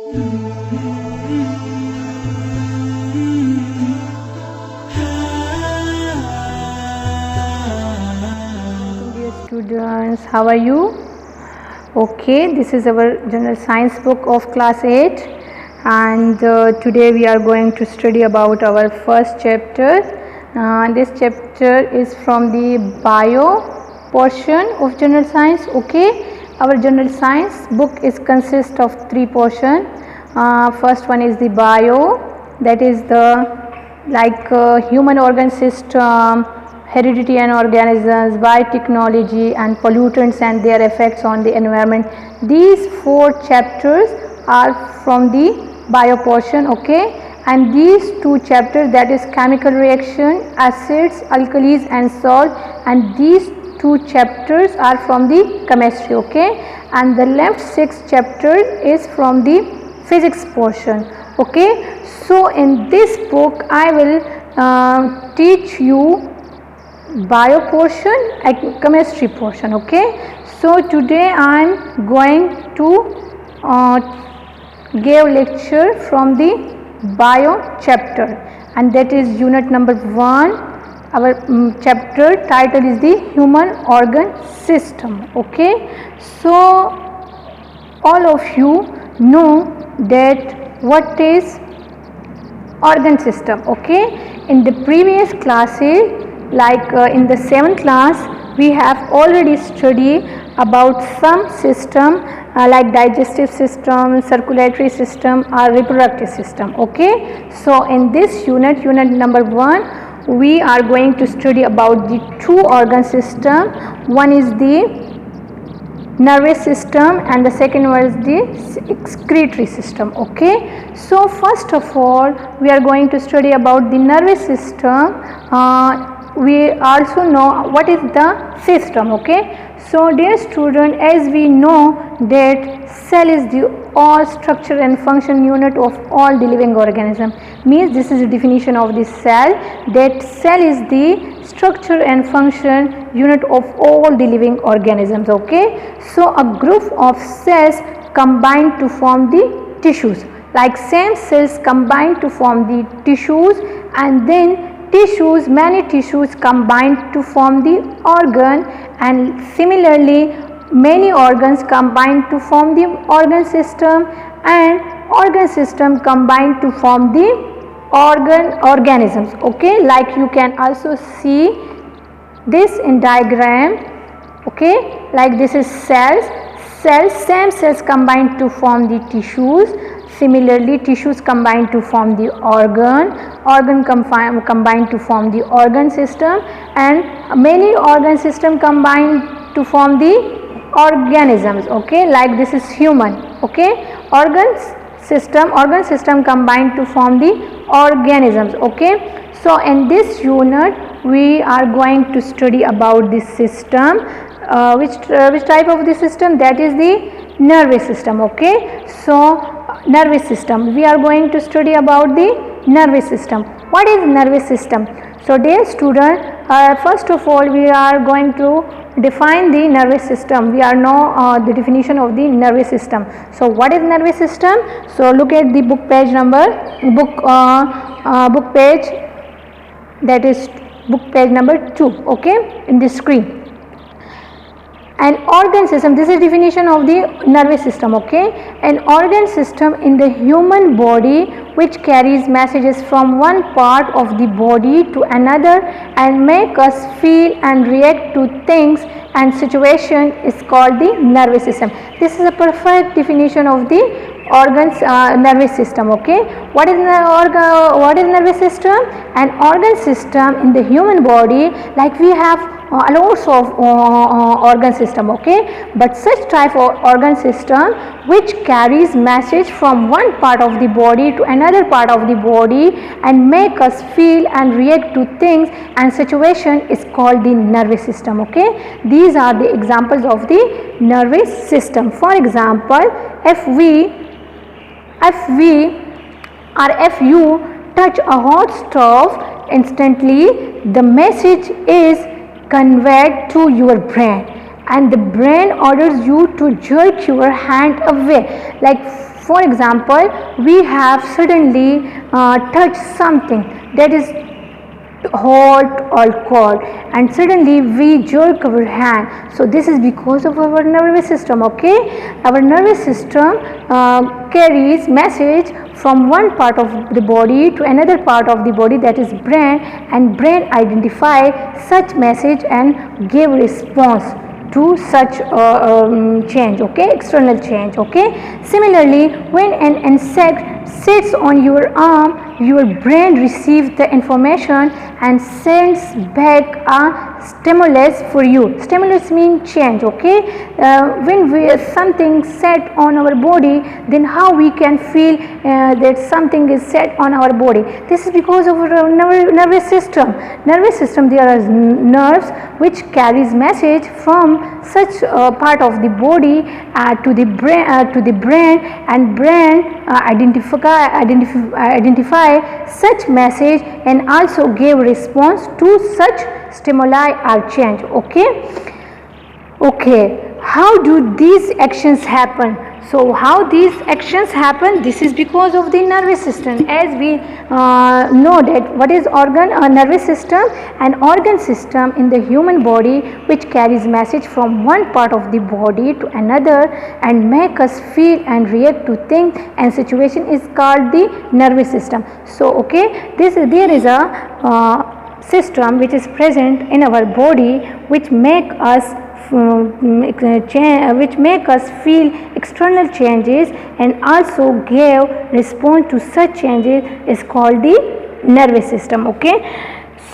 Dear students, how are you? Okay, this is our general science book of class 8, and today we are going to study about our first chapter. This chapter is from the bio portion of general science. Okay, our general science book is consist of 3 portion. First one is the bio, that is the human organ system, heredity and organisms, biotechnology, and pollutants and their effects on the environment. These 4 chapters are from the bio portion. Okay, and these 2 chapters, that is chemical reaction, acids, alkalis and salt, and these 2 chapters are from the chemistry. Okay, and the left 6 chapters is from the physics portion. Okay, so in this book I will teach you bio portion and chemistry portion. Okay, so today I am going to give lecture from the bio chapter, and that is unit number 1. Our chapter title is the human organ system. Okay, so all of you know that what is organ system. Okay, in the previous classes, in the 7th class, we have already studied about some system like digestive system, circulatory system or reproductive system. Okay, so in this unit number 1, we are going to study about the 2 organ system. One is the nervous system and the second one is the excretory system. Okay, so first of all we are going to study about the nervous system. We also know what is the system. Okay, so dear student, as we know that cell is the all structure and function unit of all the living organism, means this is the definition of the cell, that cell is the structure and function unit of all the living organisms. Okay, so a group of cells combine to form the tissues, like same cells combine to form the tissues, and then many tissues combine to form the organ, and similarly many organs combine to form the organ system, and organ system combine to form the organisms. Okay, like you can also see this in diagram. Okay, like this is cells, same cells combine to form the tissues. Similarly, tissues combine to form the organ combine to form the organ system, and many organ system combine to form the organisms. Okay, like this is human. Okay, organ system combine to form the organisms. Okay, so in this unit we are going to study about this system. Which type of the system? That is the nervous system. Okay, so nervous system, we are going to study about the nervous system. What is nervous system? So dear student, first of all we are going to define the nervous system. We are know the definition of the nervous system. So what is nervous system? So look at the book page book page, that is book page number 2. Okay, in the screen. An organ system, this is definition of the nervous system. Okay, an organ system in the human body which carries messages from one part of the body to another and make us feel and react to things and situation is called the nervous system. This is a perfect definition of the nervous system. Okay, what is nervous system? An organ system in the human body, like we have lots of organ system. Okay, but such type of organ system which carries message from one part of the body to another part of the body and make us feel and react to things and situation is called the nervous system. Okay, these are the examples of the nervous system. For example, if you touch a hot stove, instantly the message is conveyed to your brain and the brain orders you to jerk your hand away. Like For example, we have suddenly touched something that is hot or cold, and suddenly we jerk our hand. So this is because of our nervous system. Okay, our nervous system carries message from one part of the body to another part of the body, that is brain, and brain identify such message and give response to such change, okay, external change. Okay, similarly, when an insect sits on your arm, your brain receives the information and sends back a stimulus for you. Stimulus means change. Okay, when something set on our body, then how we can feel that something is set on our body. This is because of our nervous system. There are nerves which carries message from such part of the body to the brain, and brain identify such message and also give response to such stimuli or change. Okay, how do these actions happen? So how these actions happen? This is because of the nervous system. As we know that what is organ? A nervous system. An organ system in the human body which carries message from one part of the body to another and make us feel and react to things and situation is called the nervous system. So okay, there is a system which is present in our body which make us feel external changes and also give response to such changes is called the nervous system. Okay,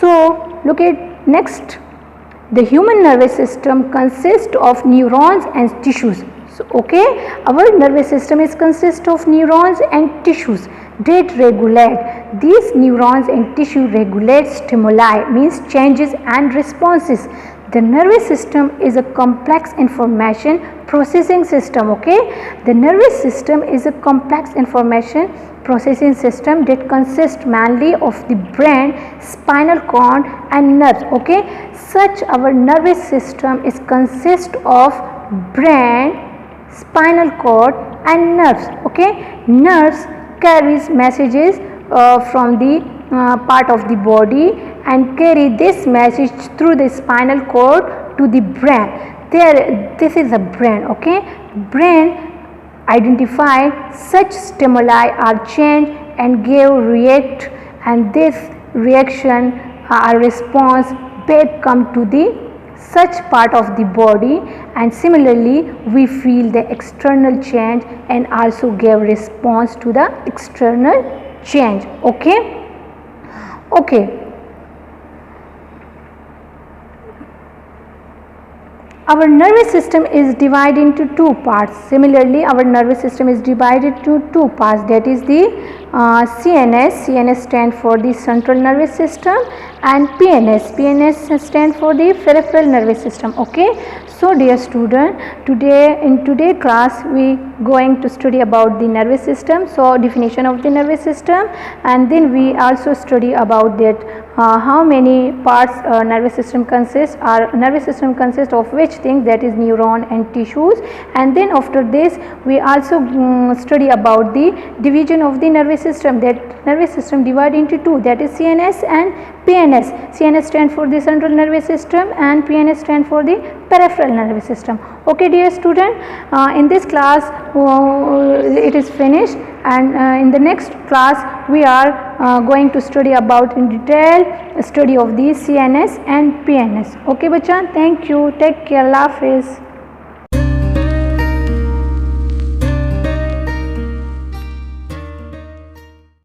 so look at next. The human nervous system consists of neurons and tissues. So, okay, our nervous system is consist of neurons and tissues that regulate. These neurons and tissue regulate stimuli, means changes and responses. The nervous system is a complex information processing system. Okay, the nervous system is a complex information processing system that consists mainly of the brain, spinal cord and nerves. Okay, such our nervous system is consist of brain, spinal cord and nerves. Okay, nerves carries messages from the part of the body and carry this message through the spinal cord to the brain. This is a brain. Okay, brain identify such stimuli or change and give react, and this reaction or response back come to the such part of the body, and similarly we feel the external change and also give response to the external change. Okay. Our nervous system is divided into two parts. Similarly, our nervous system is divided into two parts, that is the CNS. CNS stands for the central nervous system, and PNS. PNS stands for the peripheral nervous system. Okay. So dear student, in today's class we going to study about the nervous system. So definition of the nervous system, and then we also study about that how many parts nervous system consists. Our nervous system consists of which things, that is neuron and tissues, and then after this we also study about the division of the nervous system. That nervous system divided into two, that is CNS and PNS. CNS stands for the central nervous system and PNS stands for the peripheral nervous system. Okay dear student, in this class it is finished, and in the next class we are going to study about in detail study of the CNS and PNS. Okay bacha, thank you, take care, Allah Hafiz.